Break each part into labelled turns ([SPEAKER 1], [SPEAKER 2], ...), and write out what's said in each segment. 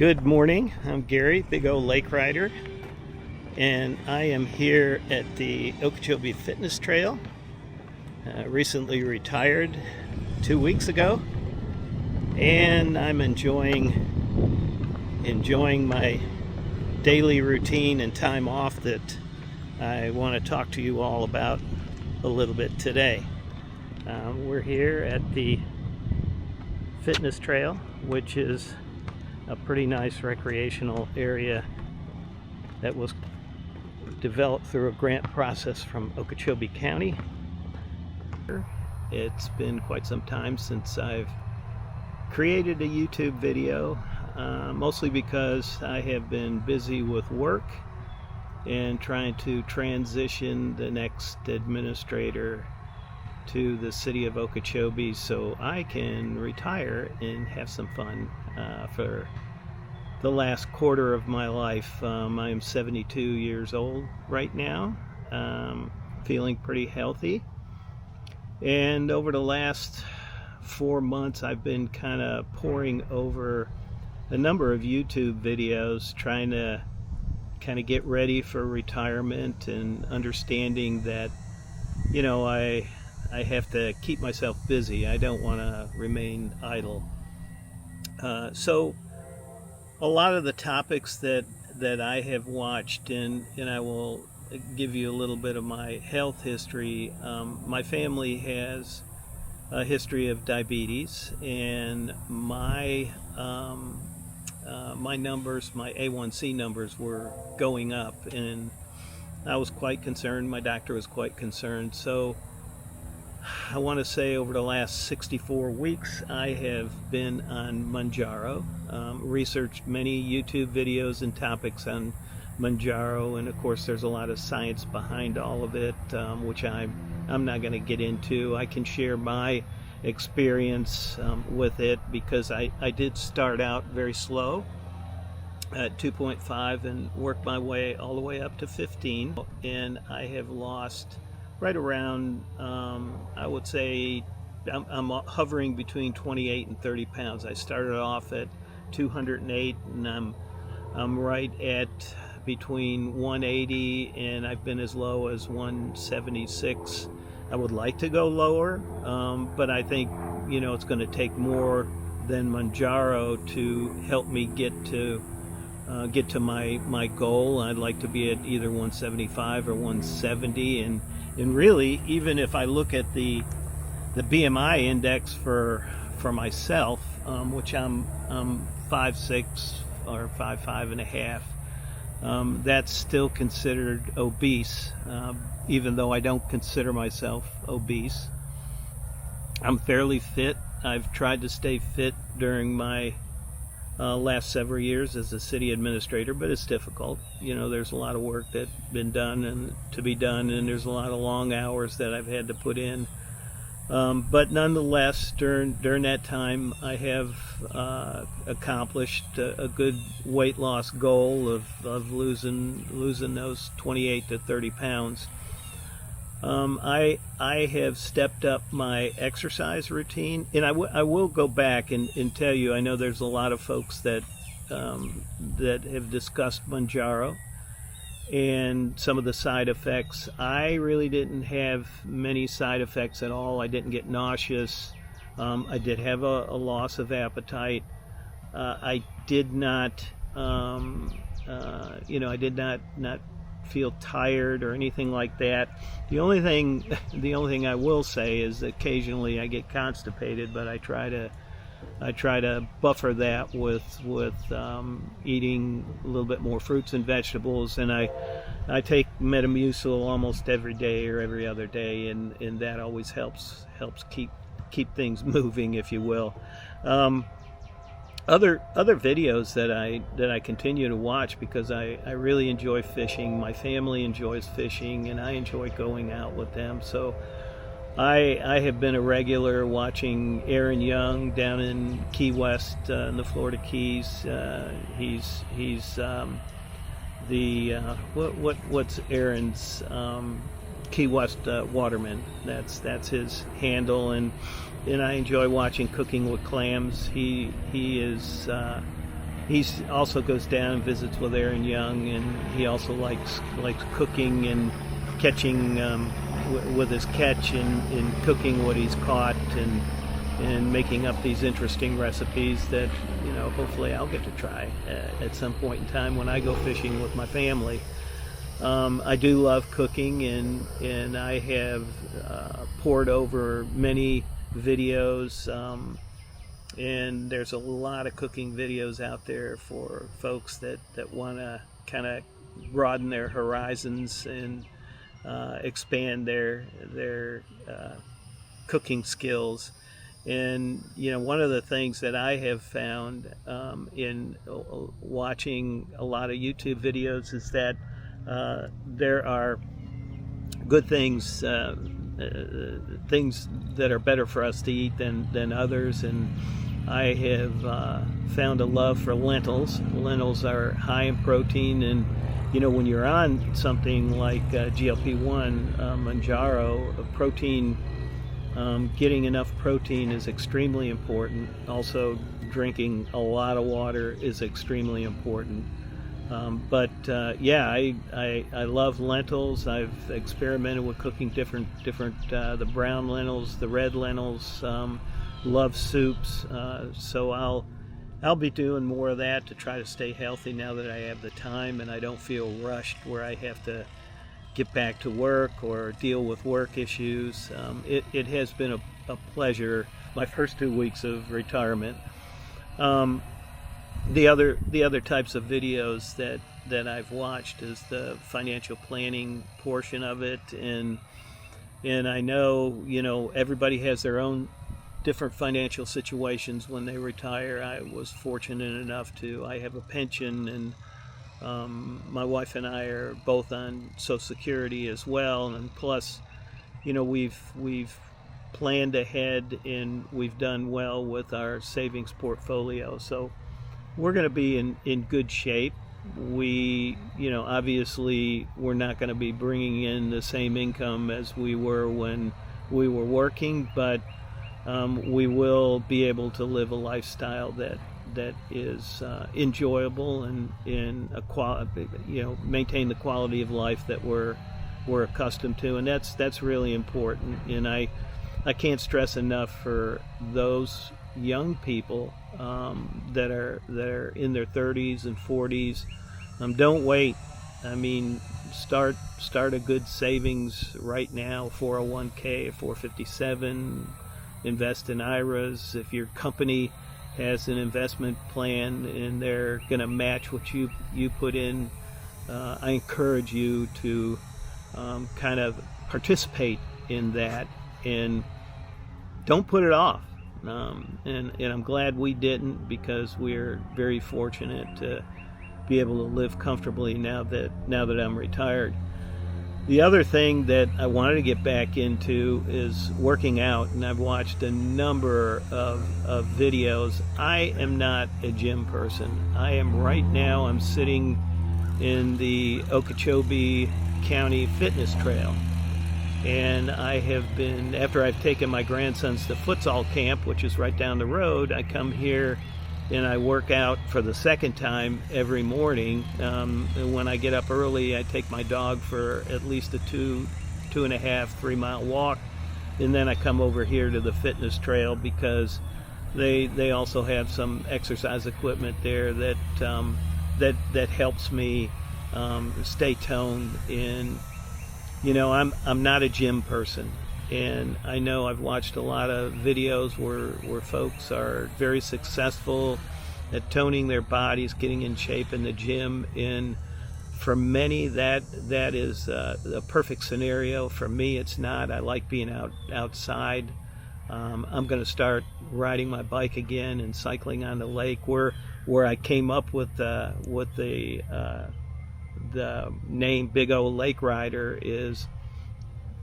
[SPEAKER 1] Good morning. I'm Gary, Big O Lake Rider, and I am here at the Okeechobee Fitness Trail. Recently retired 2 weeks ago, and I'm enjoying my daily routine and time off that I want to talk to you all about a little bit today. We're here at the Fitness Trail, which is a pretty nice recreational area that was developed through a grant process from Okeechobee County. It's been quite some time since I've created a YouTube video, mostly because I have been busy with work and trying to transition the next administrator to the city of Okeechobee so I can retire and have some fun for the last quarter of my life. I am 72 years old right now, feeling pretty healthy, and over the last 4 months I've been kind of poring over a number of YouTube videos trying to kind of get ready for retirement and understanding that, you know, I have to keep myself busy. I don't want to remain idle. So a lot of the topics that I have watched, and I will give you a little bit of my health history. My family has a history of diabetes, and my numbers, my A1C numbers, were going up, and I was quite concerned. My doctor was quite concerned. So I want to say over the last 64 weeks I have been on Mounjaro, researched many YouTube videos and topics on Mounjaro, and of course there's a lot of science behind all of it, which I'm not going to get into. I can share my experience with it because I did start out very slow at 2.5 and worked my way all the way up to 15, and I have lost right around, I would say, I'm hovering between 28 and 30 pounds. I started off at 208, and I'm right at between 180, and I've been as low as 176. I would like to go lower, but I think, you know, it's going to take more than Mounjaro to help me get to my goal. I'd like to be at either 175 or 170, and really, even if I look at the BMI index for myself, which I'm 5'6" or 5'5" and a half, that's still considered obese, even though I don't consider myself obese. I'm fairly fit. I've tried to stay fit during my last several years as a city administrator, but it's difficult. You know, there's a lot of work that's been done and to be done, and there's a lot of long hours that I've had to put in. But nonetheless, during that time, I have accomplished a good weight loss goal of losing those 28 to 30 pounds. I have stepped up my exercise routine, and I will go back and tell you, I know there's a lot of folks that have discussed Mounjaro and some of the side effects. I really didn't have many side effects at all. I didn't get nauseous. I did have a loss of appetite. I did not, I did not feel tired or anything like that. The only thing I will say is occasionally I get constipated, but I try to buffer that with eating a little bit more fruits and vegetables, and I take Metamucil almost every day or every other day, and that always helps keep things moving, if you will. Other videos that I continue to watch because I really enjoy fishing. My family enjoys fishing, and I enjoy going out with them. So I have been a regular watching Aaron Young down in Key West, in the Florida Keys. He's what's Aaron's Key West Waterman. That's his handle, and I enjoy watching Cooking with Clams. He is he also goes down and visits with Aaron Young, and he also likes cooking and catching with his catch and cooking what he's caught and making up these interesting recipes that, you know, hopefully I'll get to try at some point in time when I go fishing with my family. I do love cooking, and I have poured over many videos, and there's a lot of cooking videos out there for folks that want to kind of broaden their horizons and expand their cooking skills. And, you know, one of the things that I have found in watching a lot of YouTube videos is that there are good things, things that are better for us to eat than others. And I have found a love for lentils. Lentils are high in protein, and, you know, when you're on something like GLP-1, Mounjaro, protein, getting enough protein is extremely important. Also, drinking a lot of water is extremely important. Yeah, I love lentils. I've experimented with cooking different the brown lentils, the red lentils. Love soups. So I'll be doing more of that to try to stay healthy now that I have the time and I don't feel rushed where I have to get back to work or deal with work issues. It has been a pleasure. My first 2 weeks of retirement. The other types of videos that I've watched is the financial planning portion of it, and I know, you know, everybody has their own different financial situations when they retire. I was fortunate enough I have a pension, and my wife and I are both on Social Security as well, and plus, you know, we've planned ahead and we've done well with our savings portfolio, so we're going to be in good shape. We, you know, obviously we're not going to be bringing in the same income as we were when we were working, but we will be able to live a lifestyle that is enjoyable and you know, maintain the quality of life that we're accustomed to, and that's really important. And I can't stress enough for those young people that are in their 30s and 40s. Don't wait. I mean, start a good savings right now. 401k, 457. Invest in IRAs. If your company has an investment plan and they're going to match what you put in, I encourage you to kind of participate in that and don't put it off. And I'm glad we didn't, because we're very fortunate to be able to live comfortably now that I'm retired. The other thing that I wanted to get back into is working out, and I've watched a number of videos. I am not a gym person. I'm sitting in the Okeechobee County Fitness Trail. And I have been, after I've taken my grandsons to futsal camp, which is right down the road, I come here and I work out for the second time every morning. And when I get up early, I take my dog for at least a 2.5, 3 mile walk. And then I come over here to the fitness trail because they also have some exercise equipment there that helps me stay toned. And you know, I'm not a gym person, and I know I've watched a lot of videos where folks are very successful at toning their bodies, getting in shape in the gym, and for many that is a perfect scenario. For me, it's not. I like being outside. I'm going to start riding my bike again and cycling on the lake. Where I came up with the name Big O Lake Rider is,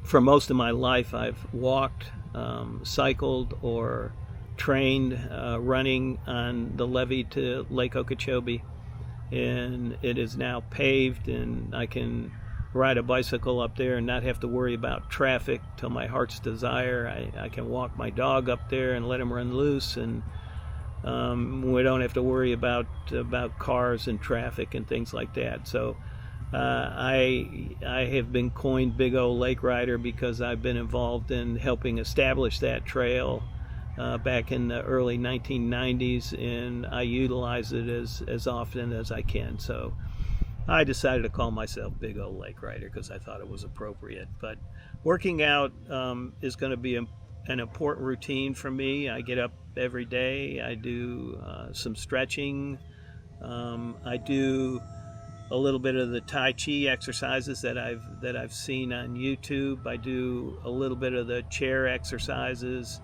[SPEAKER 1] for most of my life I've walked, cycled, or trained running on the levee to Lake Okeechobee, and it is now paved, and I can ride a bicycle up there and not have to worry about traffic till my heart's desire. I can walk my dog up there and let him run loose, and We don't have to worry about cars and traffic and things like that. So I have been coined Big O Lake Rider because I've been involved in helping establish that trail back in the early 1990s, and I utilize it as often as I can. So I decided to call myself Big O Lake Rider because I thought it was appropriate. But working out is going to be an important routine for me. I get up every day. I do some stretching. I do a little bit of the Tai Chi exercises that I've seen on YouTube. I do a little bit of the chair exercises,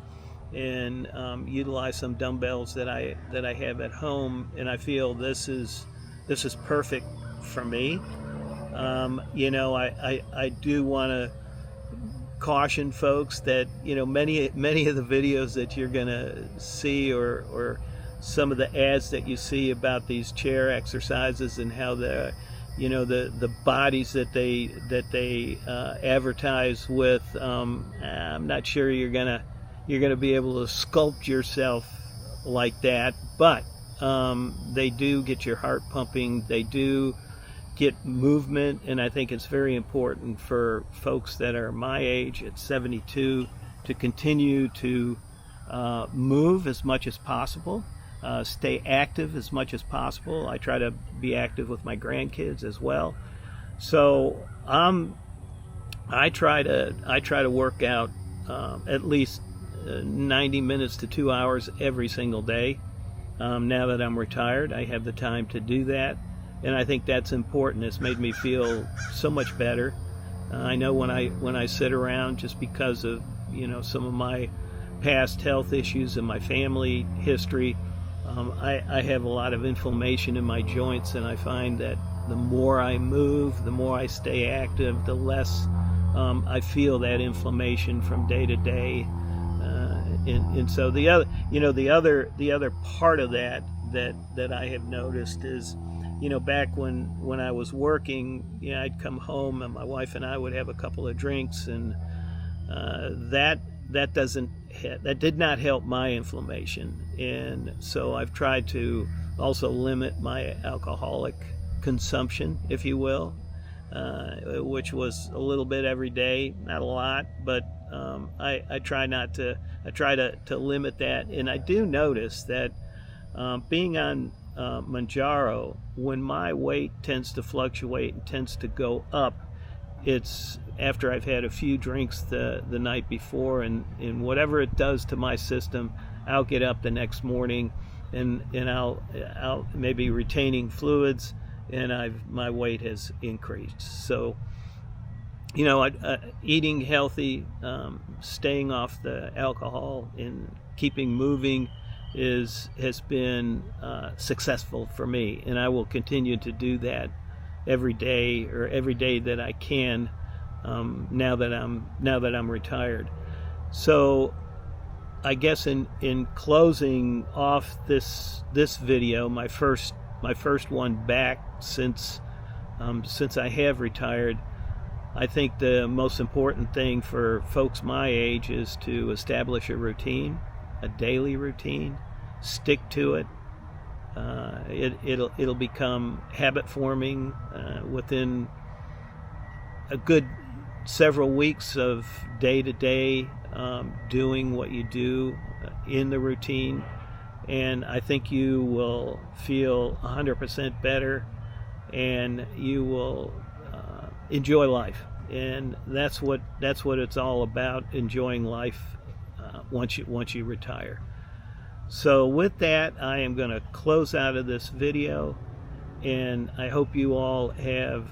[SPEAKER 1] and utilize some dumbbells that I have at home. And I feel this is perfect for me. I do want to caution folks that many of the videos that you're gonna see, or some of the ads that you see about these chair exercises and how the bodies that they advertise with, I'm not sure you're gonna be able to sculpt yourself like that, but they do get your heart pumping. They do get movement, and I think it's very important for folks that are my age at 72 to continue to move as much as possible, stay active as much as possible. I try to be active with my grandkids as well. So I try to work out at least 90 minutes to 2 hours every single day. Now that I'm retired, I have the time to do that. And I think that's important. It's made me feel so much better. I know when I sit around, just because of some of my past health issues and my family history, I have a lot of inflammation in my joints, and I find that the more I move, the more I stay active, the less I feel that inflammation from day to day. And so the other part of that I have noticed is, back when I was working, I'd come home and my wife and I would have a couple of drinks, and that did not help my inflammation. And so I've tried to also limit my alcoholic consumption, if you will, which was a little bit every day, not a lot, but I try to limit that. And I do notice that being on Mounjaro, when my weight tends to fluctuate and tends to go up, it's after I've had a few drinks the night before, and whatever it does to my system, I'll get up the next morning and I'll maybe retaining fluids, and my weight has increased. So eating healthy, staying off the alcohol, and keeping moving has been successful for me, and I will continue to do that every day that I can, now that I'm retired. So I guess in closing off this video, my first one back since I have retired, I think the most important thing for folks my age is to establish a routine, a daily routine, stick to it. It'll become habit forming within a good several weeks of day to day doing what you do in the routine, and I think you will feel 100% better, and you will enjoy life. And that's what it's all about, enjoying life once you retire. So with that, I am going to close out of this video, and I hope you all have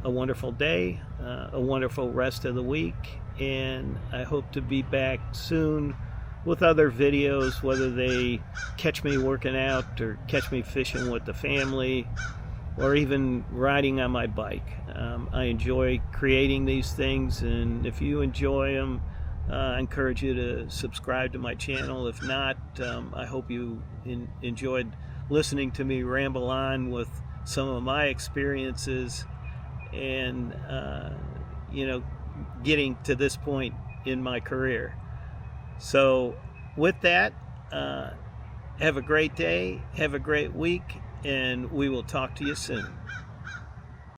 [SPEAKER 1] a wonderful day, a wonderful rest of the week, and I hope to be back soon with other videos, whether they catch me working out or catch me fishing with the family, or even riding on my bike. I enjoy creating these things, and if you enjoy them, I encourage you to subscribe to my channel. If not, I hope you enjoyed listening to me ramble on with some of my experiences, and getting to this point in my career. So with that, Have a great day, have a great week, and we will talk to you soon.